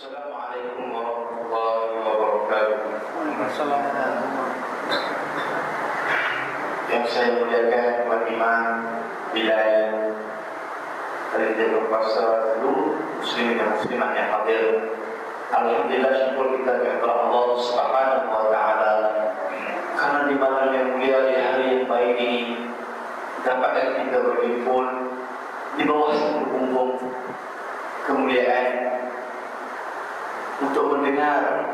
Assalamualaikum warahmatullahi wabarakatuh. Yang saya muliakan Tuan Imam Bilal, Panitia Puasa, seluruh muslimin dan muslimat yang hadir. Alhamdulillah, syukur kita kepada Allah Subhanahu wa taala karena di malam yang mulia, di hari yang baik ini dapat kita berhimpun di bawah satu punggung kemuliaan untuk mendengar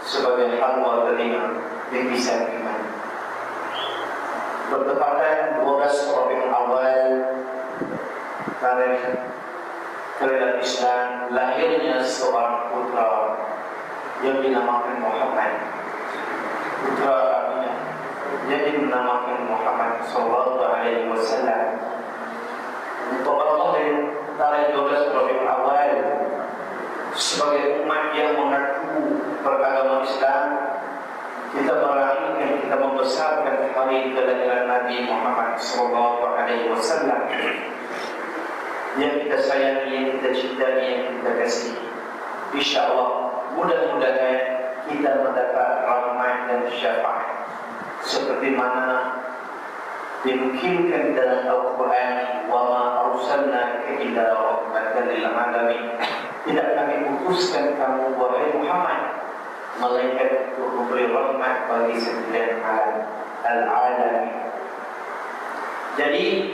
sebagai halwa telinga yang bisa iman. Bertepatan 12 Rabiul Awal tarikh kelahiran Islam, lahirnya seorang putra yang dinamakan Muhammad, putra Aminah yang dinamakan Muhammad sallallahu alaihi wasallam. Untuk Allah dari tarikh 12 Rabiul Awal sebagai umat yang mengaku beragama Islam, kita meraihkan, kita membesarkan hari kelahiran Nabi Muhammad sallallahu alaihi wasallam yang kita sayangi, yang kita cintai, yang kita kasih. InsyaAllah mudah-mudahan kita mendapat rahmat dan syafaat seperti mana dimungkinkan dalam Al-Quran, wa ma arsalnaka illa rahmatan lil alamin. Tidak kami utuskan kamu wahai Muhammad melainkan untuk memberi rahmat bagi sekalian al-alamin. Jadi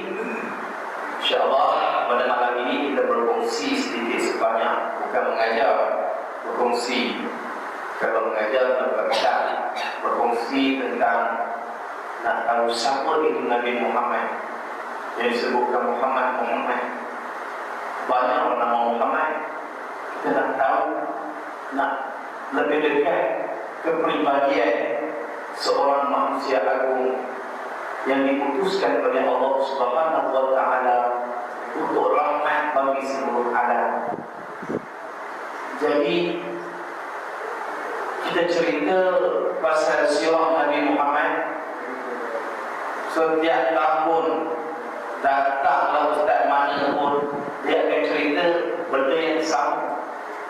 insyaAllah pada malam ini kita berkongsi sedikit sebanyak, bukan mengajar, berkongsi. Kalau mengajar berkongsi tentang nak tahu siapa itu Nabi Muhammad yang disebutkan Muhammad. Banyak orang nama Muhammad. Kita nak tahu, nak lebih dekat kepribadian seorang manusia agung yang diputuskan oleh Allah Subhanahu wa taala untuk rahmat bagi seluruh alam. Jadi kita cerita pasal sirah Nabi Muhammad. Setiap tahun datanglah ustaz mana pun, dia akan cerita benda yang sama.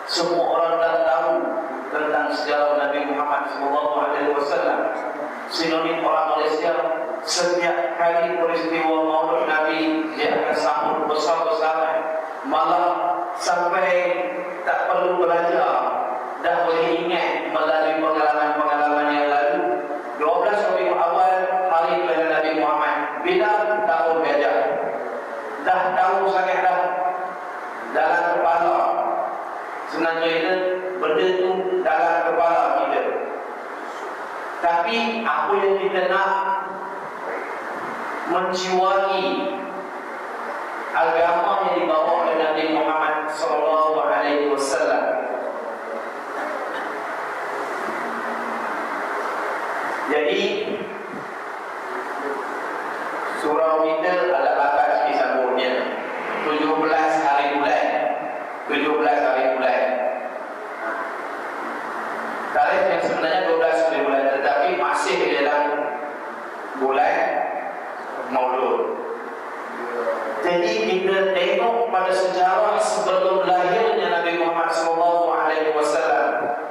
Semua orang dah tahu tentang sejarah Nabi Muhammad SAW. Sinonim orang Malaysia, setiap kali peristiwa maulid Nabi dia akan sambut besar-besaran, malah sampai tak perlu belajar, dah boleh ingat melalui pengalaman-pengalaman yang lalu. 12 Rabiul Awal hari kelahiran Nabi Muhammad, bila tahun gajah, dah tahu sangat dah dalam kepala. Sebenarnya itu benda itu dalam kepala kita. Tapi apa yang kita nak menjiwai agama yang dibawa oleh Nabi Muhammad sallallahu alaihi wasallam. Jadi surau kita ada batas disambungnya 17 hari bulan. Tarikh yang sebenarnya 12 hari bulan, tetapi masih di dalam bulan Maulud. Jadi kita tengok pada sejarah sebelum lahirnya Nabi Muhammad SAW.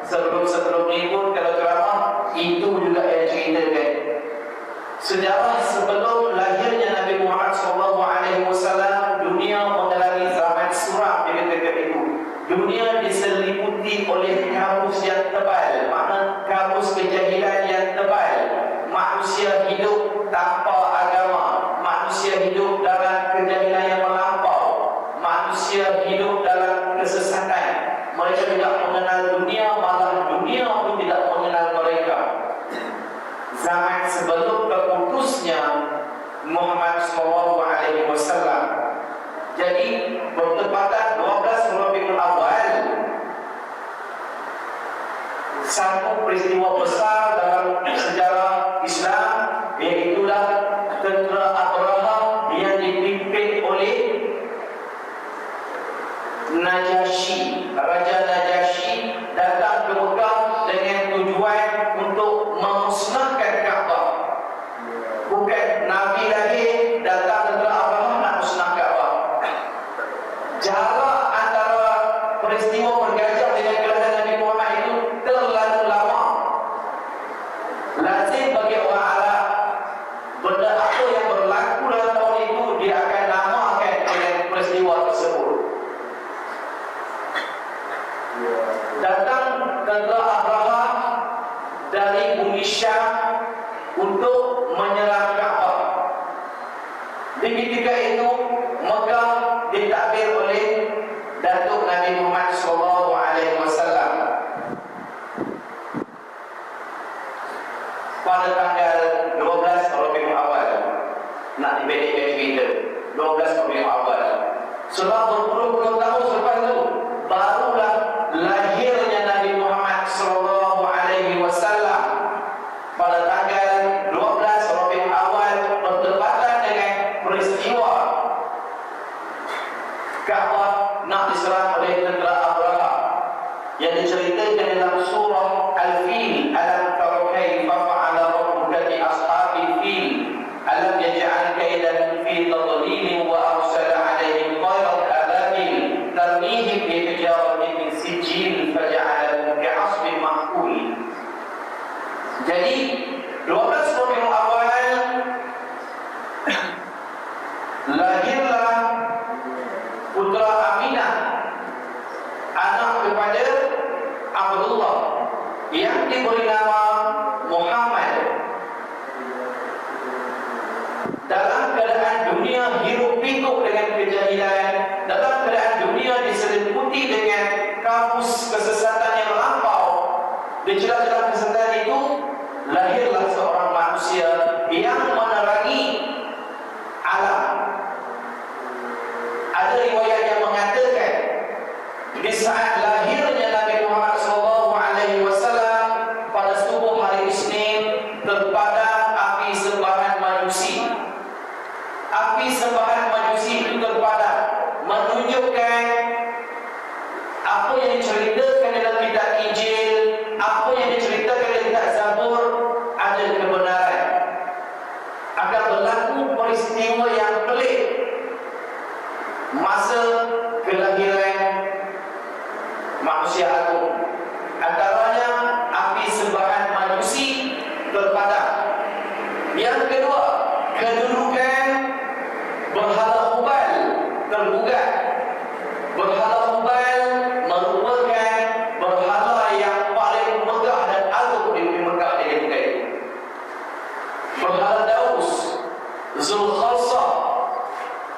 Sebelum ini pun kalau ceramah itu juga yang ceritakan sejarah sebelum lahirnya Nabi Muhammad SAW. Dunia mengalami zaman suram di ketika itu. Dunia diselimuti oleh kabus yang tebal, makna kabus kejahilan yang tebal. Manusia hidup tanpa agama, manusia hidup dalam kejahilan yang melampau, manusia hidup dalam kesesatan. Mereka tidak mengenal dunia, malah dunia pun tidak mengenal mereka. Zaman sebelum terputusnya Muhammad SAW. Jadi bertepatan 12 Rabiul Awal, satu peristiwa besar dalam sejarah Islam, iaitulah tentera Abraha yang dipimpin oleh Najasyi. Raja Najasyi datang ke Mekah dengan tujuan untuk memusnahkan Kaabah. Bukan Nabi lahir datang tentera Abraha nak musnah Kaabah. Jarak antara peristiwa bergajah dengan kelahiran Datang tentera Abraha dari bumi Syam untuk menyerang Kaabah. Di ketika itu Mekah ditakbir oleh Datuk Nabi Muhammad SAW pada tanggal 12 Rabiul Awal. Nak dibedekkan cerita 12 Rabiul Awal. Setelah berpuluh-puluh tahun selepas itu, barulah lahirnya Nabi Muhammad SAW pada tanggal 12 Rabiul Awal, bertepatan dengan peristiwa Kaabah nak diserang oleh tentera Abraha yang diceritakan dalam surah Al-Fil. Alam tara kaifa fa'ala rabbuka bi ashabil fil alam yaj'al kaidahum fi tadlil wa arsala 'alaihim tayran ababil tarmihim bi hijaratin min sijil faj'alahum ka'asfin ma'kul. Jadi 12 Rabiul Awal lahirlah putra Aminah, anak kepada Abdullah, yang diberi nama Muhammad. Dalam keadaan dunia hiruk pikuk dengan kejahilan, dalam keadaan dunia diselimuti dengan kabus kesesatan yang melampau, di celah-celah kesesatan itu lahirlah seorang manusia yang menerangi alam. Ada riwayat yang mengatakan di saat lahirnya Nabi Muhammad SAW pada subuh hari Isnin terpadam api sembahan majusi. Api sembahan majusi itu terpadam, menunjukkan apa yang diceritakan dalam kitab Injil, apa yang diceritakan dalam kitab Zabur ada kebenaran. Akan berlaku peristiwa yang pelik masa kelahiran manusia agung. Antaranya api sembahan majusi terpadam. Yang kedua, kedudukan berhala Hubal tergugat. Berhala Hubal merupakan berhala yang paling megah dan agung di Mekah di ketika itu. Berhala Daus, Zulkhalsah,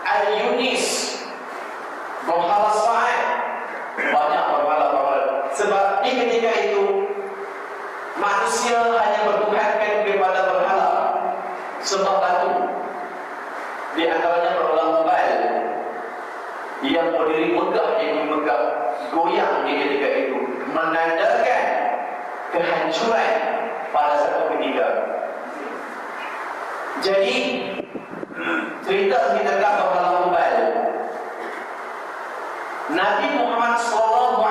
Al-Yunis, berhala Sa'ad, banyak berhala-berhala. Sebab di ketika itu manusia hanya bertuhankan kepada berhala sebab batu. Di antaranya berhala Hubal yang berdiri megah di Mekah, goyang di ketika itu, menandakan kehancuran pada satu ketika. Jadi cerita tentang berhala Hubal, Nabi Muhammad SAW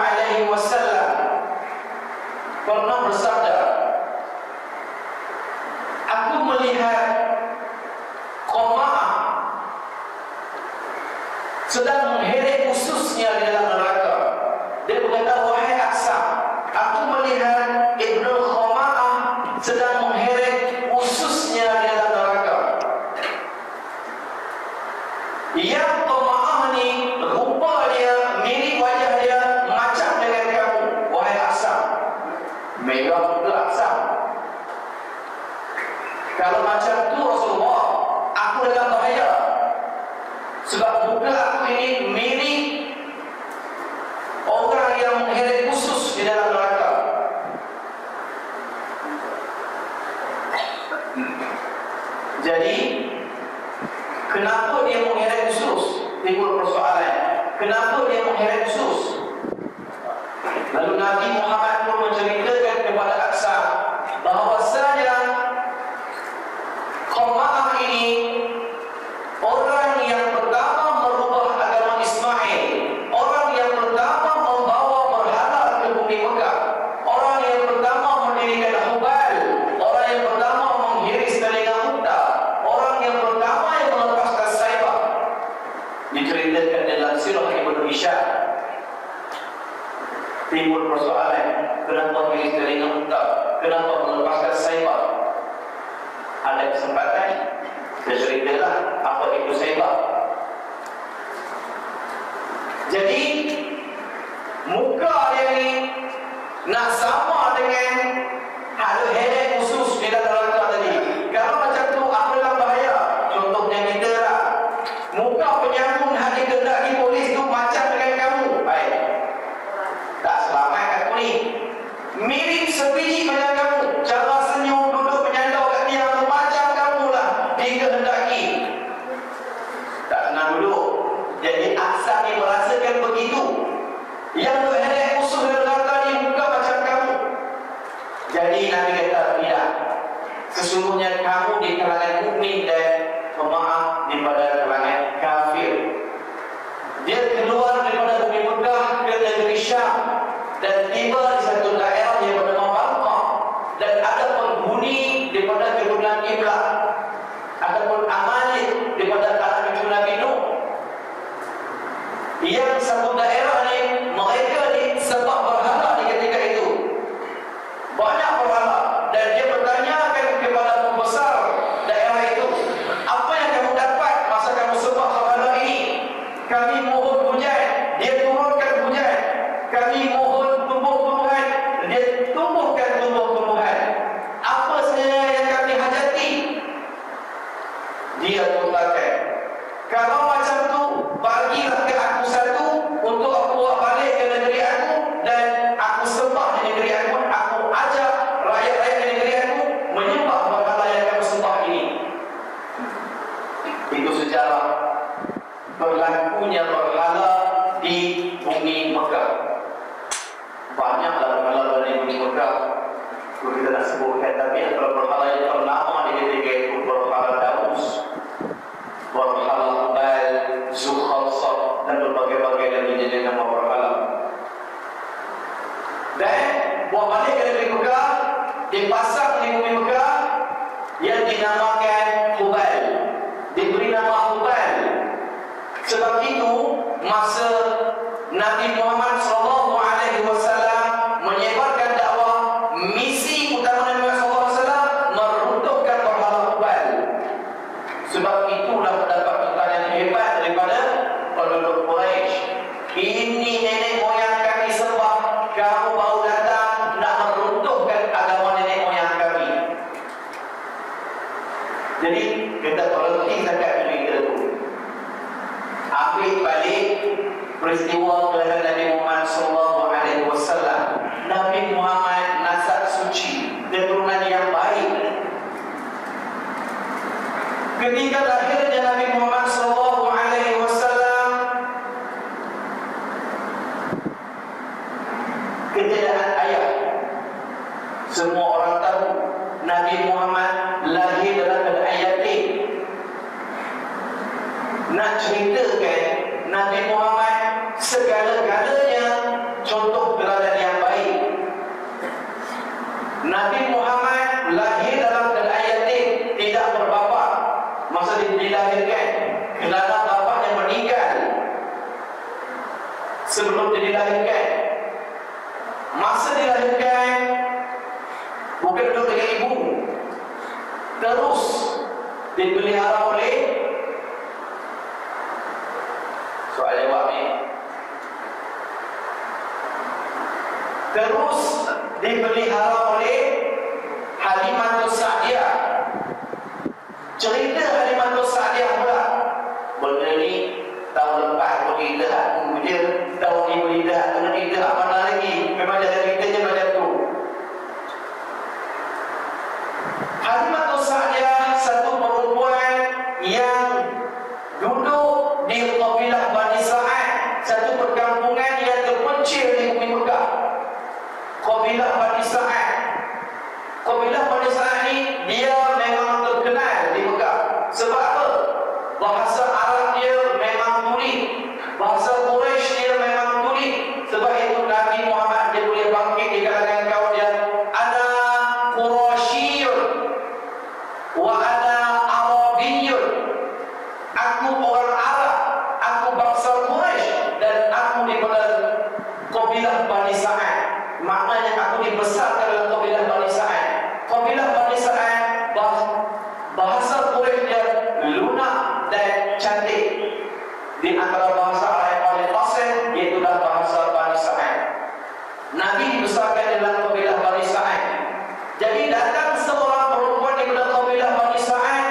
pernah bersabda, aku melihat Qama'ah sedang mengheret ususnya di dalam neraka. Dia berkata, wahai Aksam, aku melihat Ibnu Qama'ah sedang mengheret ususnya di dalam neraka. Yang Qama'ah ni rupa dia, mirip wajah dia macam dengan kamu, wahai Aksam. Merah muka Aksam. Kalau macam tu Rasulullah, aku dalam bahaya. Sebab muka aku ini mirip orang yang mengheret usus di dalam neraka. Jadi kenapa dia mengheret usus? Timbul persoalan. Kenapa dia mengheret usus? Lalu Nabi Muhammad pun menceritakan kepada Aksam bahawasanya Qama'ah ini orang yang pertama merubah agama Ismail, orang yang pertama membawa berhala ke bumi Mekah, orang yang pertama mendirikan Hubal, orang yang pertama menghiris telinga unta, orang yang pertama yang melepaskan Saibah. Diceritakan dalam sirah Ibnu Hisham. Timbul persoalan, kenapa menghiris telinga unta, kenapa melepaskan Saibah? Ada kesempatan, dia ceritalah apa itu Saibah. Jadi muka yang ni nak sama dengan ada herek khusus di dalam neraka tadi. Kalau macam tu, apa dalam bahaya? Contohnya kita lah, muka penyambung hati kehendaki polis tu macam dengan kamu. Baik, tak selamat aku ni. Mirip sebiji macam kamu. Cara senyum, duduk menyandau kat dia macam kamu lah dikehendaki. Tak senang duduk. Jadi Aksan ni merasakan begitu. Yang berherek khusus dalam neraka ni muka macam kamu. Jadi Nabi kata, tidak. Sesungguhnya kamu di kalangan mukmin dan pemaaf daripada kalangan kafir. Dia keluar daripada bumi Mekah ke negeri Syam dan tiba di satu daerah yang bernama Balqah, dan ada penghuni daripada keturunan Iblah ataupun Amalek daripada anak cucu Nabi Nuh. Yang satu daerah ni mereka ni sebab berhala di ketika itu. Banyak berhala, dan dia bertanyakan kepada pembesar daerah itu, apa yang kamu dapat masa kamu sembah berhala ini? Kami mohon hujan, dia turunkan hujan. Kami mohon tumbuh-tumbuhan, dia tumbuhkan tumbuh-tumbuhan. Apa saja yang kami hajati, dia tuntutkan. Kalau macam tu, bagilah ke aku satu untuk aku bawa balik ke negeri aku, dan aku sembah di negeri aku. Aku ajak rakyat-rakyat di negeri aku menyembah berhala yang kamu sembah ini. Itu sejarah berlakunya berhala di bumi Mekah. Banyaklah berhala di bumi Mekah, kalau kita nak sebutkan, tapi antara berhala yang ternama di ketika itu berhala Daus, berhala Hubal, Zulkhalsah, dan berbagai-bagai lagi jenis nama berhala. Dan buat balik ke negeri Mekah, dipasang di bumi Mekah yang dinamakan Hubal, diberi nama Hubal. Sebab itu masa Nabi Muhammad SAW menyebarkan dakwah, misi utama Nabi Muhammad SAW meruntuhkan berhala Hubal. Sebab itulah terdapat pertanyaan hebat daripada penduduk Quraisy. Ini nenek moyang kami sembah, kamu baru datang nak meruntuhkan agama nenek moyang kami. Jadi kita berhenti dekat diri kita tu, ambil balik peristiwa kelahiran Nabi Muhammad SAW. Nabi Muhammad nasab suci, keturunan yang baik. Ketika lahirnya Nabi Muhammad SAW, ketiadaan ayah. Semua orang tahu Nabi Muhammad lahir dalam keadaan yatim. Nak ceritakan Nabi Muhammad segala-galanya contoh teladan yang baik. Nabi Muhammad lahir dalam keadaan yatim, tidak berbapa masa dilahirkan, kerana bapaknya meninggal sebelum dia dilahirkan. Masa dilahirkan bukan duduk dengan ibu, terus dipelihara oleh, soal jawab ni, terus dipelihara oleh Halimatus Sa'diyah. Cerita Halimatus Sa'diyah pula, benda ni tahun lepas pun kita kemudian tahun ni berlidah, kena kita mana lagi, memang jalan kita je macam tu. Halimatus Sa'diyah satu perempuan yang duduk di kabilah Bani Sa'ad, satu perkampungan yang terpencil di bumi Mekah. Kabilah Bani Sa'ad. Kabilah Bani Sa'ad ni dia memang terkenal di Mekah. Sebab apa? Bahasa Arab dia memang tuli, bahasa Quraisy dia memang tuli. Sebab itu Nabi Muhammad dia boleh bangkit di kalangan kaum dia. Ana Quraisyun wa ana Arabiyyun. Aku orang Arab, aku bangsa Quraisy, dan aku daripada kabilah Bani Sa'ad. Maknanya aku dibesarkan dalam kabilah Bani Sa'ad. Kabilah Bani Sa'ad bahasa Quraisy dia lunak dan cantik. Di antara bahasa Arab yang paling fasih iaitu bahasa Bani Sa'ad. Jadi datang seorang perempuan daripada kabilah Bani Sa'ad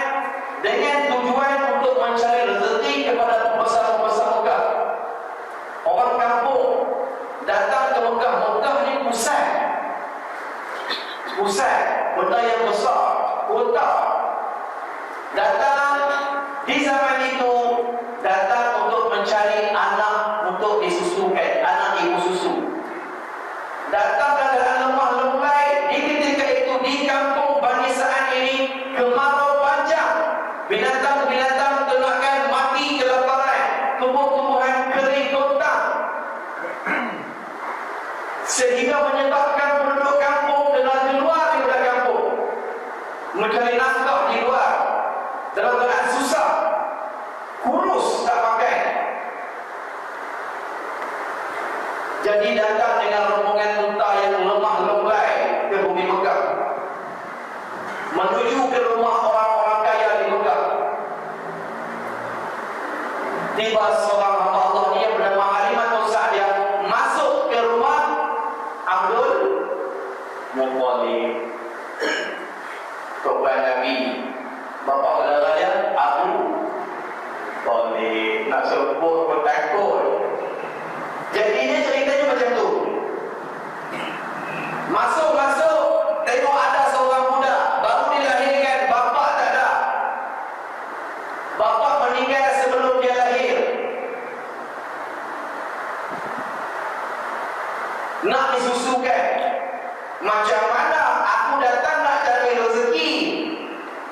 dengan tujuan untuk mencari rezeki kepada pembesar-pembesar Mekah. Orang kampung datang ke Mekah. Mekah ni pusat benda yang besar, kota. Datang di zaman itu, datang untuk mencari anak untuk disusukan, anak ibu susu. Datang keadaan lemah lembai. Di ketika itu di kampung Bani Sa'ad ini kemarau panjang, binatang-binatang ternakan mati kelaparan, tumbuh-tumbuhan kering kotak, sehingga menyebabkan penduduk kampung kena keluar daripada kampung mencari nafkah di luar dalam keadaan susah, kurus tak makan. Jadi datang dengan rombongan unta yang lemah lembai ke bumi Mekah, menuju ke rumah orang-orang kaya di Mekah. Tiba seorang hamba Allah ni yang bernama Halimatus Sa'diyah masuk ke rumah Abdul Muttalib, korban Nabi, bapa saudara dia Abu Talib. Nak sebut pun takut. Jadinya ceritanya macam tu. Masuk, tengok ada seorang budak baru dilahirkan, bapa tak ada. Bapa meninggal sebelum dia lahir. Nak disusukan. Macam mana aku datang nak cari rezeki,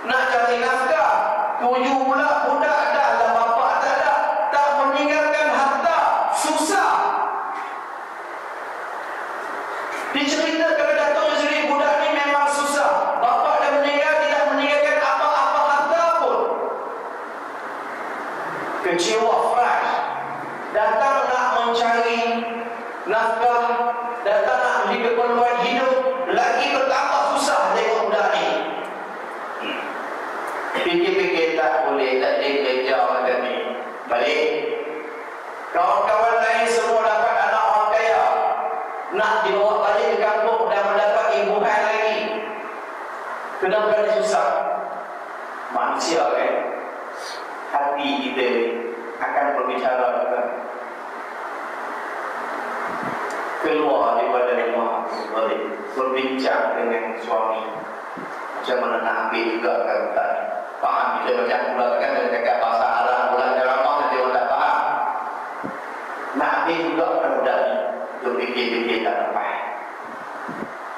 nak cari nafkah, tuju pula budak dah lah, bapa tak ada, tak meninggalkan harta, susah. Diceritakan Datuk Yusri, budak ni memang susah. Bapa dah meninggal, tidak meninggalkan apa-apa harta pun. Kecewa, fresh. Datang nak mencari nafkah, datang nak beli keperluan hidup, lagi bertambah susah tengok budak ni. Fikir-fikir tak boleh, tak kerja macam ni. Balik. Kawan-kawan lain semua dapat anak orang kaya, nak dibawa balik ke kampung dan mendapat imbuhan lagi. Kenapa dia susah? Manusia kan, hati kita akan berbicara juga. Keluar daripada rumah, balik berbincang dengan suami, macam mana nak ambil juga kan. Faham kita macam pula kan, dia cakap bahasa Arab pula ceramah, nanti orang tak faham. Nak ambil juga kan budak ni, berfikir-fikir tak dapat.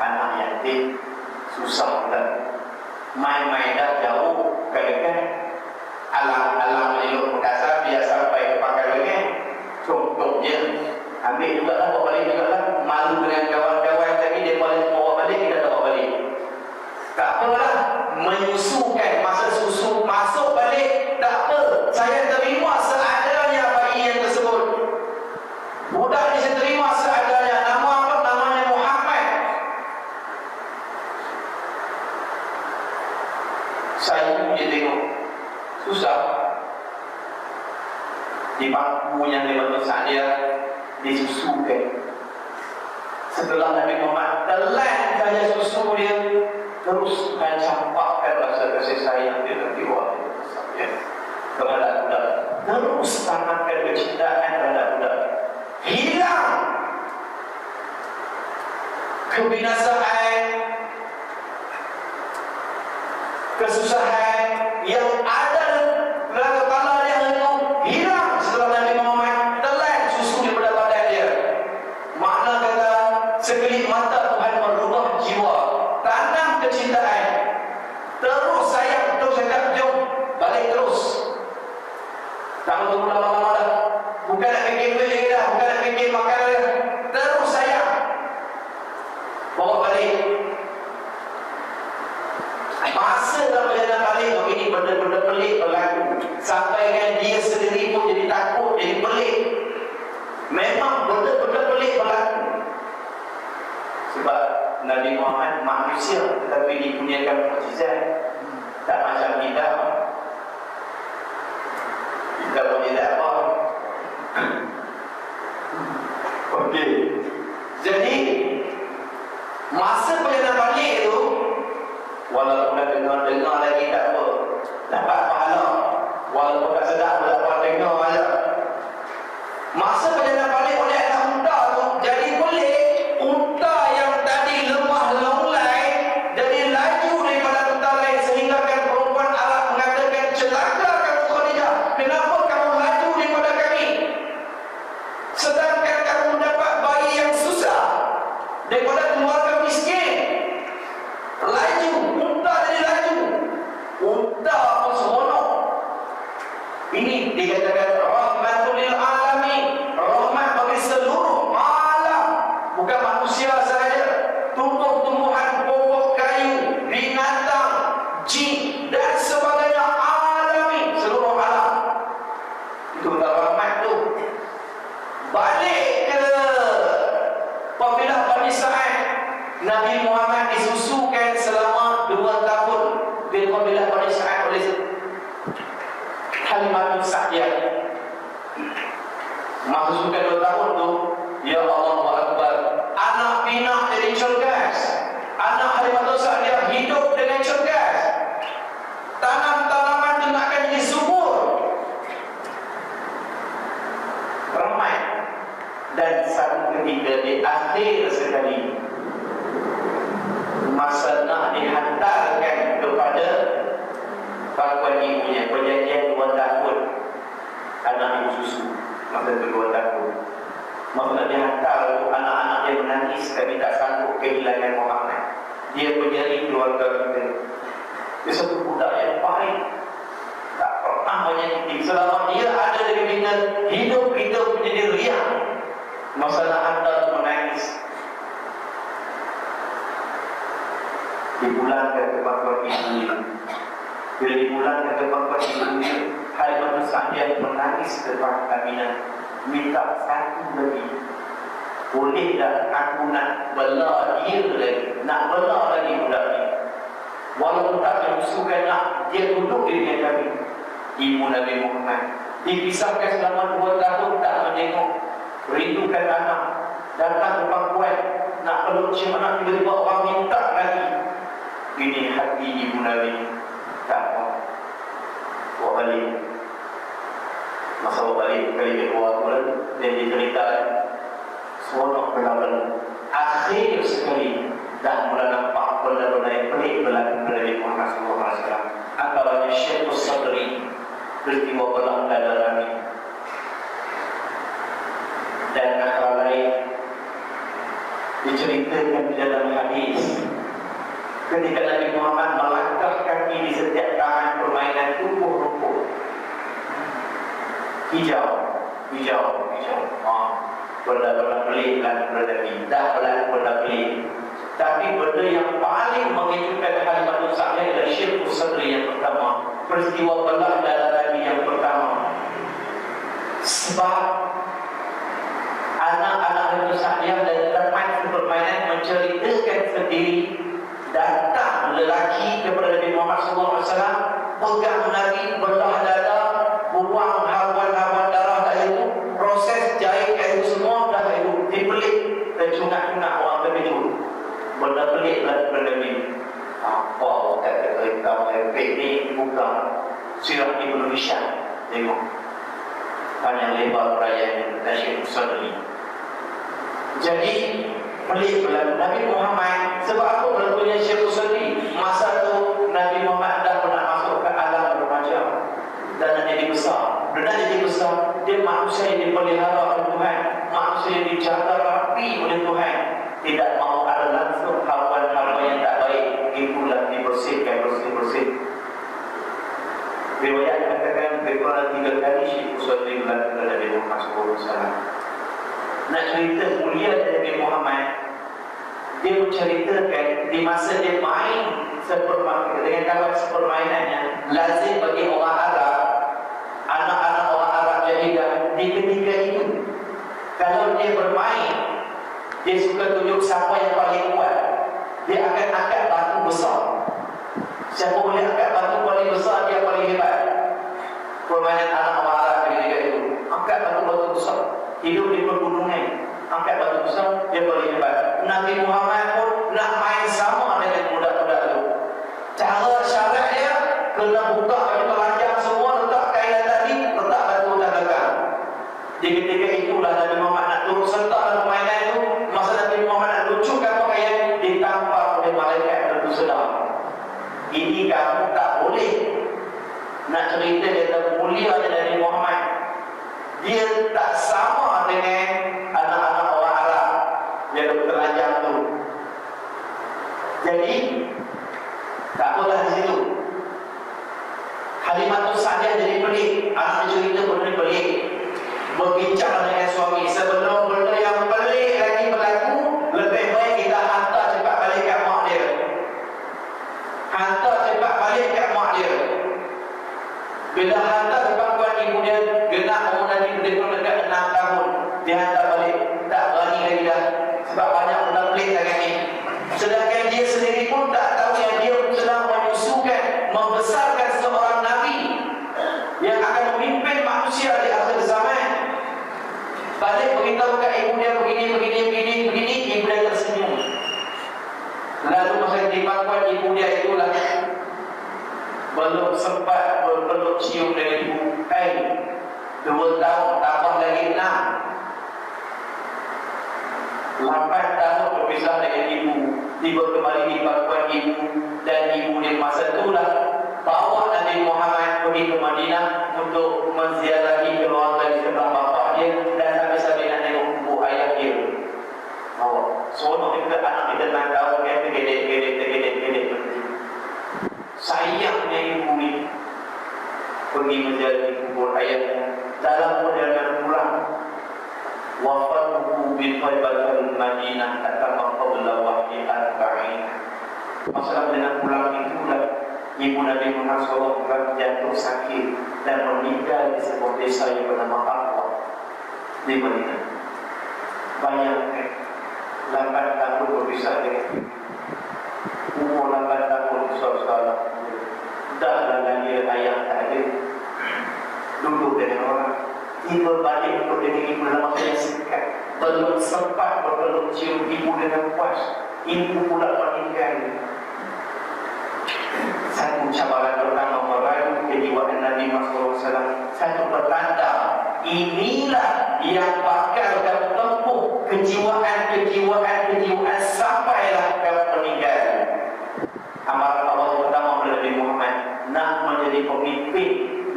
Anak yatim susah pula, main-main dah jauh kan, alang-alang elok Makassar, dia sampai ke Pangkalengan, contohnya ambil juga lah, bawa balik juga lah. Malu dengan kawan-kawan tadi, dia boleh bawa balik, kita tak bawa balik. Tak apalah, menyusukan, masa susu masuk balik, tak apa, saya terima seadanya bayi yang tersebut. Budak ni saya terima seadanya. Nama apa? Namanya Muhammad. Saya dia tengok susah. Di bangku yang Halimatus Sa'diyah disusukan. Setelah Nabi Muhammad telan saja susu dia, terus mencampakkan rasa kasih sayang dia dan jiwa kepada budak. Terus tanamkan kecintaan terhadap budak. Hilang kebinasaan, kesusahan yang ada dalam kepala dia itu hilang setelah Nabi Muhammad telan susu daripada badan dia. Makna kata sekelip mata Tuhan merubah jiwa, tanam kecintaan, terus sayang, terus cakap jom balik terus. Tak tunggu lama-lama dah, bukan nak fikir beli dah, bukan nak fikir makan dah, terus sayang, bawa balik. Masa dalam perjalanan balik tu, ini benda-benda pelik berlaku, sampai kan dia sendiri pun jadi takut, jadi pelik. Memang benda-benda pelik berlaku. Sebab Nabi Muhammad manusia tetapi dikurniakan mukjizat. Tak macam kita. Kita mukjizat apa? Okey. Jadi masa perjalanan balik itu Walaupun dah dengar lagi tak apa, dapat pahala. Walaupun tak sedap, dapat dengar aja. Masa perjalanan balik oleh anak unta tu, jadi boleh unta yang tadi lemah lelai jadi laju daripada unta lain, sehingga kan perempuan Arab mengatakan, celaka kamu Khadijah, kenapa kamu laju daripada kami, sedangkan kamu dapat bayi yang susah daripada keluarga miskin. Laju, unta jadi laju, unta pun seronok. Ini dikatakan rahmatul lil alamin, rahmat bagi seluruh alam, bukan manusia saja. Tumbuh-tumbuhan, pokok kayu, binatang, jin dan sebagainya, alami, seluruh alam. Itu rahmat tu. Balik ke kabilah Bani Sa'id, Nabi Muhammad disusukan selama 2 tahun di kabilah Bani Sa'id oleh Halimatus Sa'diyah. Masukkan 2 tahun tu, ya Allah Akbar, anak pinak jadi cergas. Anak Halimatus Sa'diyah hidup dengan cergas. Tanam-tanaman tu nak akan jadi subur, ramai. Dan satu ketika di akhir sekali, masa nak dihantarkan kepada pangkuan ibunya, perjanjian 2 tahun anak ibu susu, masa itu 2 tahun. Masa dihantar, anak-anak dia menangis tapi tak sanggup kehilangan Muhammad. Dia menyeri keluarga kita. Dia satu budak yang baik, tak pernah menyakiti. Selama dia ada di kita, hidup kita menjadi riang. Masa nak hantar menangis, dipulangkan ke pangkuan ibunya. Bila dipulangkan ke pangkuan ibunya, Halimatus Sa'diyah menangis depan Aminah, minta satu lagi. Boleh tak aku nak bela dia lagi, nak bela lagi budak ni, walaupun tak menyusukan, nak dia duduk di dengan kami. Ibu Nabi Muhammad dipisahkan selama 2 tahun, tak menengok, rindukan anak, datang ke pangkuan nak peluk cium anak, tiba-tiba orang minta lagi. Ini hati ibu Nabi. Tak apa, bawa balik. Masa bawa balik kali kedua pun, dia diceritakan seronok berlalu. Akhir sekali dah mula nampak benda-benda yang pelik berlaku pada Nabi Muhammad SAW. Antaranya Syekhus Sadri, peristiwa belah dada Nabi, dan antara lain diceritakan di dalam hadis ketika Nabi Muhammad melangkah kaki di setiap tahan permainan rumput-rumput hijau. Benda-benda pelik dan benda ni dah berlaku benda pelik. Tapi benda yang paling mengejutkan Halimatus Sa'diyah adalah Syekhus Sadri yang pertama, peristiwa belah dada Nabi yang pertama. Sebab anak-anak Halimatus Sa'diyah dan teman permainan menceritakan sendiri, datang lelaki kepada Nabi Muhammad SAW, pegang Nabi, belah dada, buang hawan-hawan darah dah itu, proses jahit dah itu semua, dah itu dipelik, tercungak-cungak orang terkejut. Benda pelik lah kepada Nabi. Apa kata kereta efek ni bukan sirah Indonesia. Tengok panjang lebar perayaan Syekhus Sadri. Jadi pelik berlaku Nabi Muhammad. Sebab apa berlakunya Syekhus Sadri? Masa tu Nabi Muhammad dah pernah masuk ke alam remaja dan jadi besar. Dan jadi besar, dia manusia yang dipelihara oleh Tuhan, manusia yang dijaga rapi oleh Tuhan. Tidak mahu ada langsung hawa-hawa yang tak baik, itulah dibersihkan, bersih-bersih. Riwayat katakan beberapa 3 kali Syekhus Sadri berlaku kepada Nabi Muhammad SAW. Nak cerita mulia Nabi Muhammad, dia menceritakan di masa dia main sepermainan dengan kawan sepermainannya, lazim bagi orang Arab, anak-anak orang Arab Jahilah di ketika itu, kalau dia bermain, dia suka tunjuk siapa yang paling kuat. Dia akan angkat batu besar. Siapa boleh angkat batu paling besar, dia paling hebat. Permainan anak orang Arab ketika itu, angkat batu-batu besar, hidup di pergunungan, angkat batu besar, dia paling hebat. Nabi Muhammad pun nak main sama dengan budak-budak itu. ini kamu tak boleh nak cerita kata mulia Nabi Muhammad. Dia tak sama dengan anak-anak orang Arab yang terlanjang tu. Jadi tak apalah di situ. Halimatus Sa'diyah jadi pelik. Anak cerita benda pelik. Berbincang dengan suami, sebelum benda yang pelik lagi berlaku, lebih baik kita hantar cepat balik kat mak dia. Hantar cepat balik kat mak dia. Bila hantar cepat buat ibu dia, genap umur Nabi dia pun dekat 6 tahun, dia hantar balik. Tak berani lagi dah, sebab banyak benda pelik sangat ni. Sedangkan dia sendiri pun tak tahu yang dia sedang menyusukan, membesarkan seorang Nabi yang akan memimpin manusia di akhir zaman. Balik beritahu kat ibu dia begini, ibu dia tersenyum. Lalu masa di pangkuan ibu dia itulah, belum sempat berpeluk cium dengan ibu. 2 tahun tambah lagi 6, 8 tahun berpisah dengan ibu. Tiba kembali di pangkuan ibu, dan ibu dia masa itulah bawa Nabi Muhammad pergi ke Madinah untuk menziarahi keluarga di sebelah bapa dia, dan sambil-sambil nak tengok ibu ayah dia. Seronok kita anak kita nak tahu kan, tergedek sayangnya ibu ni pergi menziarahi kubur ayahnya. Dalam perjalanan pulang, wafatuhu bi Thaibatul Madinah atama qabla wahyi arba'in. Masalah dengan pulang itulah ibu Nabi Muhammad SAW jatuh sakit dan meninggal di sebuah desa yang bernama Aqwa di Madinah. Bayangkan 8 tahun berpisah dengan umur 8 tahun saudara. Dah lagi ayah tak ada, duduk dengan orang. Tiba balik untuk dengan ibu dalam masa yang singkat, belum sempat berpeluk cium ibu dengan puas, ibu pula meninggal. Satu cabaran pertama merayu kejiwaan Nabi Muhammad SAW. Satu pertanda inilah yang bakal kamu tempuh kejiwaan sampailah kamu meninggal. Amalan Allah pertama kepada Nabi Muhammad, nak menjadi pemimpin,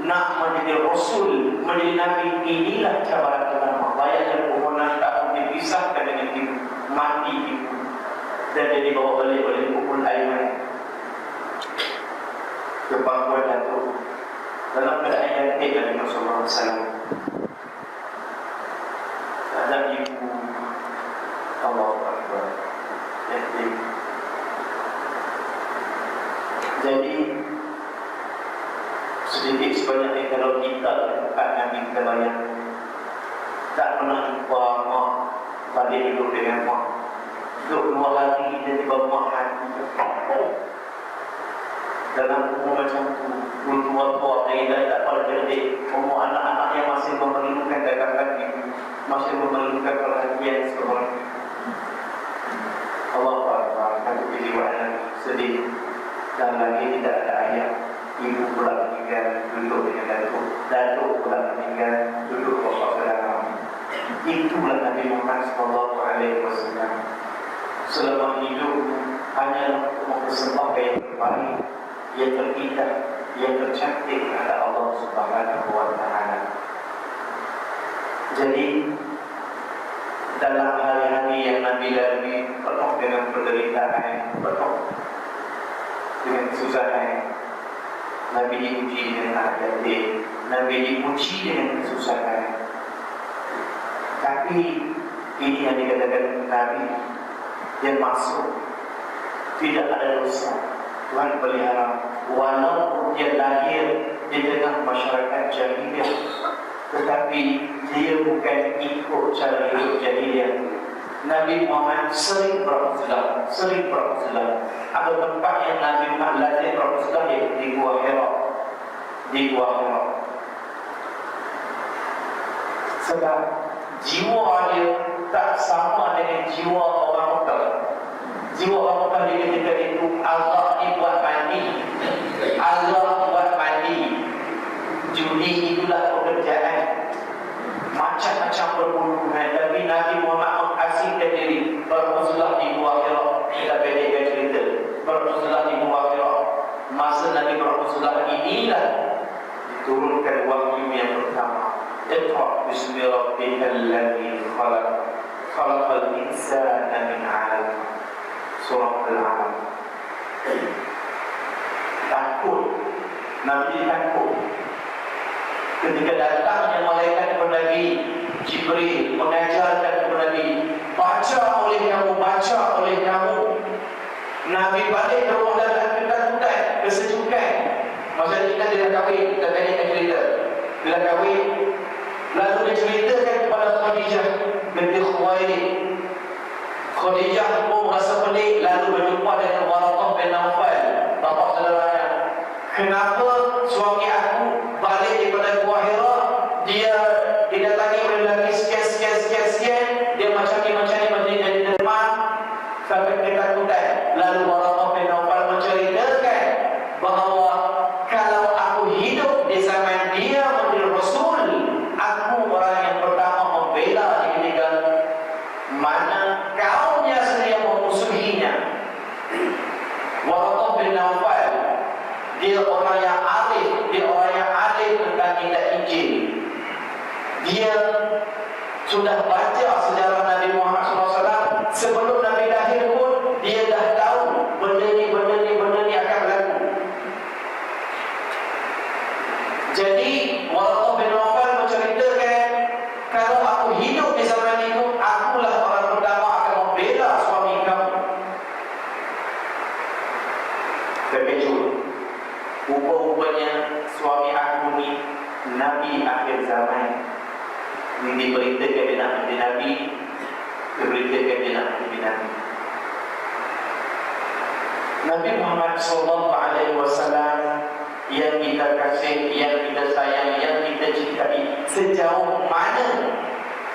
nak menjadi Rasul, menjadi Nabi. Inilah cabaran pertama. Bayangkan umur 6 tahun dipisahkan dengan ibu, mati ibu, dan dia dibawa balik oleh Ummul Aiman ke pangkuan Datuk dalam keadaan yatim Nabi Muhammad SAW. Ada ibu, Allahu Akbar, yatim. Jadi sedikit sebanyak kalau kita dekat Nabi kita banyak, tak pernah jumpa mak balik duduk dengan mak, duduk 2 hari tiba-tiba mak hati dalam umur macam tu. Tua-tua dari tak pada cerdik, umur anak-anak yang masih memerlukan dagangan ibu, masih memerlukan perhatian seorang ibu. Allah Akbar, satu kejiwaan sedih. Dan lagi tidak ada ayah, ibu pula meninggal, duduk dengan Datuk pula meninggal, duduk bapa saudara. Itulah Nabi Muhammad SAW. Selama hidup hanya untuk mempersembahkan yang terbaik, yang terindah, yang tercantik kepada Allah Subhanahu wa Ta'ala. Jadi dalam hari-hari yang Nabi lalui penuh dengan penderitaan, penuh dengan kesusahan, Nabi diuji dengan anak yatim, Nabi diuji dengan kesusahan. Tapi ini yang dikatakan Nabi yang masuk, tidak ada dosa. Tuhan pelihara, walaupun dia lahir di tengah masyarakat jahiliah, tetapi dia bukan ikut cara hidup jahiliah. Nabi Muhammad sering berusaha. Ada tempat yang Nabi Muhammad lazim berusaha, iaitu di Gua Hira. Sebab jiwa dia tak sama dengan jiwa orang Mekah. Jiwa orang Mekah di ketika itu, Allah ni buat mandi, judi itulah pekerjaan, macam-macam perburuan. Tapi Nabi Muhammad mengasingkan diri, berusaha di Gua Hira. Kita pendekkan cerita, berusaha di Gua Hira. inilah diturunkan wahyu yang pertama. Iqra bismi rabbikal ladzi khalaq, khalaqal insana min 'alaq. Surah Al-Alaq. Takut, Nabi takut ketika datangnya malaikat kepada Nabi Jibril mengajarkan kepada Nabi, baca oleh kamu. Nabi balik ke rumah dalam ketakutan, kesejukan. Masa kita dia dah kahwin, kita tanya cerita. Dia dah kahwin, lalu dia ceritakan kepada Khadijah binti Khuwailid. Khadijah pun merasa pelik, lalu berjumpa dengan Waraqah bin Nawfal, bapa saudaranya. Kenapa suami aku balik daripada Gua Hira, dia didatangi oleh lelaki sekian, dia macam ni jadi demam sampai ketakutan. Lalu Waraqah bin Nawfal menceritakan bahawa kalau aku hidup di zaman dia menjadi Rasul, aku orang yang pertama membela dia ketika mana kaumnya sendiri yang memusuhinya. Waraqah bin Nawfal, dia orang yang arif tentang kitab Injil. Dia sudah baca sejarah Nabi Muhammad SAW. Sebelum Nabi lahir pun dia dah tahu benda ni akan berlaku. Jadi Waraqah bin Nawfal menceritakan, kalau aku hidup di zaman itu, akulah orang pertama akan membela suami kamu. Terkejut, rupa-rupanya suami aku ni Nabi akhir zaman. Ini diberitakan dia nak menjadi Nabi, diberitakan dia nak menjadi Nabi. Nabi Muhammad SAW yang kita kasih, yang kita sayang, yang kita cintai, sejauh mana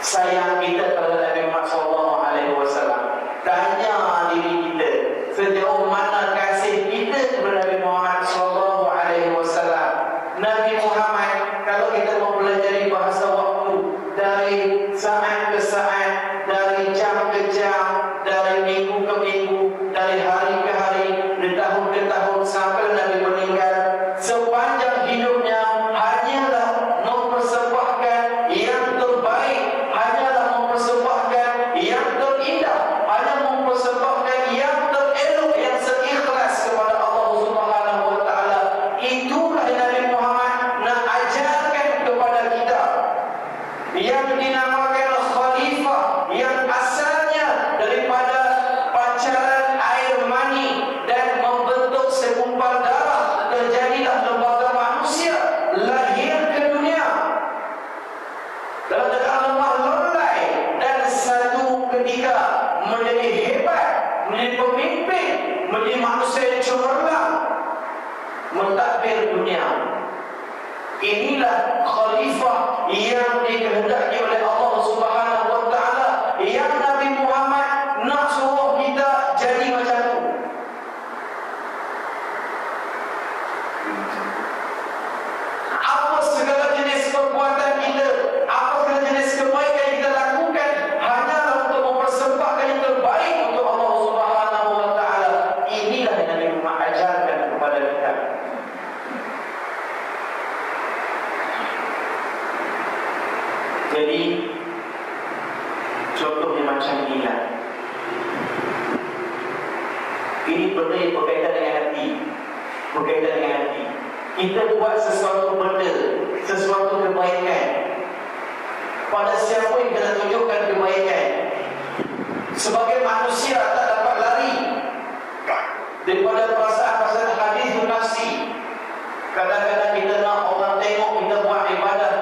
sayang kita terhadap Nabi Muhammad SAW? Tanya diri kita, sejauh mana kasih kita kepada Nabi Muhammad SAW? Nabi Muhammad, kalau kita mempelajari bahasa waktu, dari saat ke saat, dari jam ke jam, dari minggu ke minggu, dari hari ke hari, dari tahun ke tahun, sampai Nabi meninggal, sepanjang hidupnya hanyalah mempersembahkan yang terbaik, hanyalah mempersembahkan yang terindah, hanya mempersembahkan yang terelok, yang seikhlas kepada Allah Subhanahu wa taala. Itulah Nabi Muhammad nak ajarkan kepada kita, yang dinamakan khalifah, yang asalnya daripada pancaran air mani dan membentuk segumpal darah, terjadilah lembaga manusia, lahir ke dunia dalam keadaan lemah lembut, dan satu ketika menjadi hebat, menjadi pemimpin, menjadi manusia yang cemerlang, mentadbir dunia. Inilah khalifah yang dikehendaki oleh Allah Subhanahu wa taala, yang Nabi Muhammad nak suruh kita jadi macam tu. Apa segala jenis perbuatan kita, apa segala jenis kebaikan yang kita lakukan, hanyalah untuk mempersembahkan yang terbaik untuk Allah Subhanahu wa taala. Inilah yang Nabi Muhammad ajarkan kepada kita. Jadi contohnya macam inilah. Ini benda yang berkaitan dengan hati, berkaitan dengan hati. Kita buat sesuatu benda, sesuatu kebaikan, pada siapa yang kita tunjukkan kebaikan. Sebagai manusia tak dapat lari daripada perasaan-perasaan hadis nafsi. Kadang-kadang kita nak orang tengok kita buat ibadah,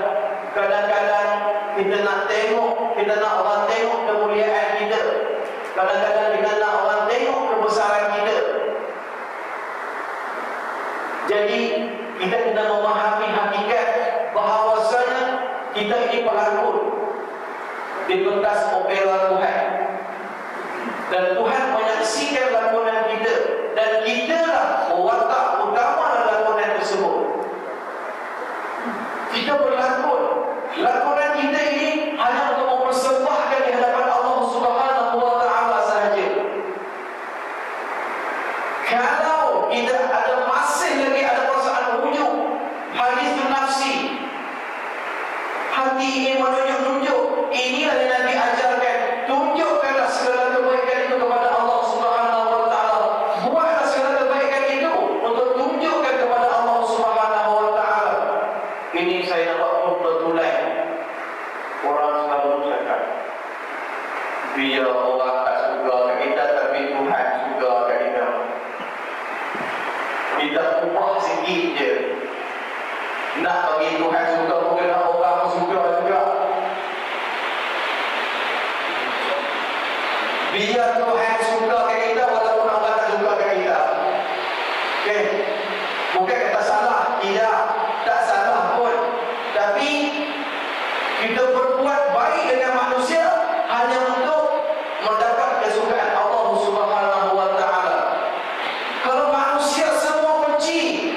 kadang-kadang kita nak orang tengok kemuliaan kita, kadang-kadang kita nak orang tengok kebesaran kita. Jadi kita kena memahami hakikat bahawasanya kita ini pelakon di pentas opera Tuhan, dan Tuhan menyaksikan lakonan kita, dan kitalah watak utama dalam lakonan tersebut. Kita berlakon, lakonan kita ini hanya untuk mempersembahkan di hadapan Allah Subhanahu wa taala sahaja. Kalau kita ada masih lagi ada perasaan ujub, ingin menunjuk-nunjuk. Inilah yang Nabi ajarkan. Tunjukkanlah segala kebaikan itu kepada Allah Subhanahu wa taala. Buatlah segala kebaikan itu untuk tunjukkan kepada Allah Subhanahu wa taala. Ini saya nampak betulan. Orang selalu cakap, biar orang tak suka kat kita, tapi Tuhan suka kat kita. Kita ubah sikit je. Nak bagi Tuhan suka, bukan nak orang suka juga. Biar Tuhan suka kat kita walaupun orang tak suka kat kita. Okay. Bukan kata salah, tidak, tak salah pun. Tapi kita berbuat baik dengan manusia hanya untuk mendapat kesukaan Allah Subhanahu wa taala. Kalau manusia semua benci,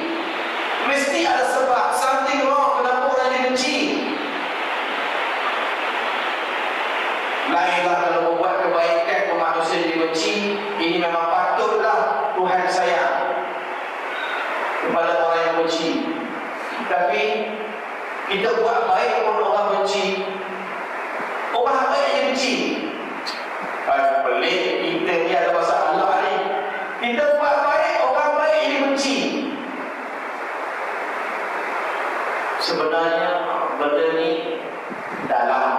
mesti ada sebab, something wrong, kenapa orang dibenci. Lainlah kalau membuat kebaikan ke manusia dibenci, ini memang patutlah Tuhan sayang kepada orang yang benci. Tapi kita buat baik pun orang benci, orang baik yang benci. Pelik, kita ni ada masalah ni. Kita buat baik, orang baik yang benci. Sebenarnya benda ni dalam,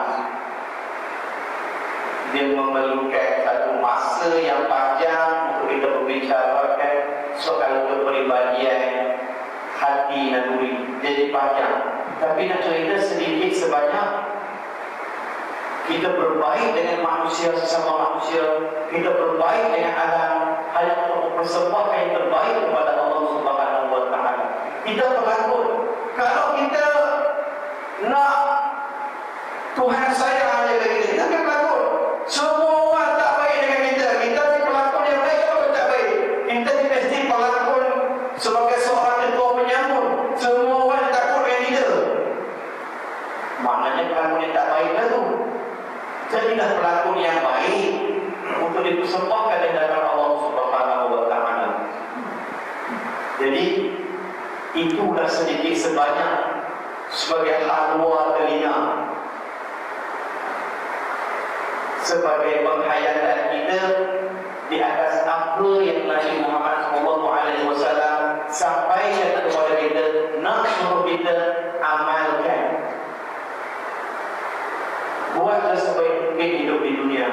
dia memerlukan satu masa yang panjang untuk kita berbicarakan soal kepribadian hati naluri. Jadi panjang. Tapi nak cerita sedikit sebanyak, kita berbaik dengan manusia sesama manusia, kita berbaik dengan alam, hanya untuk mempersembahkan yang terbaik kepada Allah Subhanahu wa taala. Kita pelakon. Kalau kita nak Tuhan sayang aja dengan kita, kita akan pelakon. Semua orang tak baik dengan kita, kita ni pelakon yang baik atau tak baik? Kita ni mesti pelakon sebagai seorang ketua penyambut. Semua orang takut dengan kita. Maknanya pelakon yang tak baik lah tu. Jadilah pelakon yang baik untuk dipersembahkan di hadapan Allah Subhanahu wa taala. Jadi itulah sedikit sebanyak sebagai halwa telinga, sebagai penghayatan kita di atas apa yang Nabi Muhammad SAW sampaikan kepada kita, nak suruh kita amalkan. Buatlah sebaik mungkin hidup di dunia,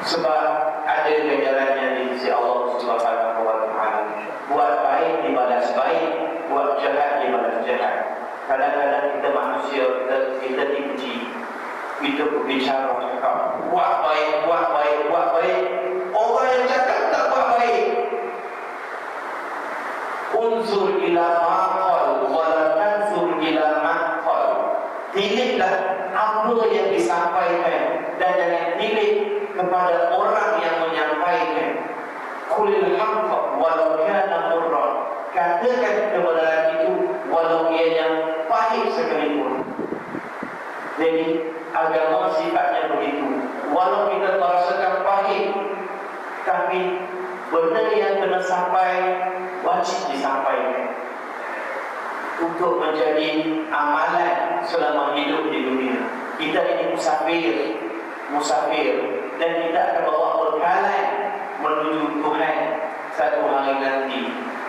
sebab ada ganjarannya di sisi Allah Subhanahu wa taala. Buat baik dibalas baik, buat jahat dibalas jahat. Kadang-kadang kita manusia, kita dipuji, kita berbicara cakap buat baik, buat baik, buat baik. Orang yang cakap tak buat baik, unzur ila maqal wa la tanzur ila maqal. Pilihlah apa yang disampaikan dan jangan pilih kepada orang yang menyampaikan. Qulil haqqa walau kana murran. Katakan kebenaran itu walau ianya pahit sekalipun. Jadi agama sifatnya begitu. Walau kita merasakan pahit, tapi benda yang kena sampai wajib disampaikan untuk menjadi amalan selama hidup di dunia. Kita ini musafir, dan kita akan bawa bekalan menuju Tuhan satu hari nanti.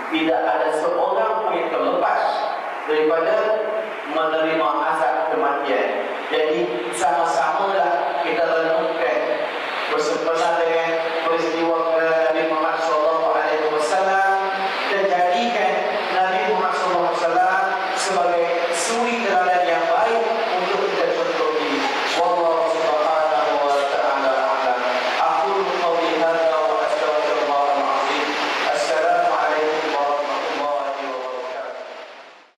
Tidak ada seorang pun yang terlepas daripada menerima azab kematian. Jadi sama-samalah kita renungkan bersama dengan peristiwa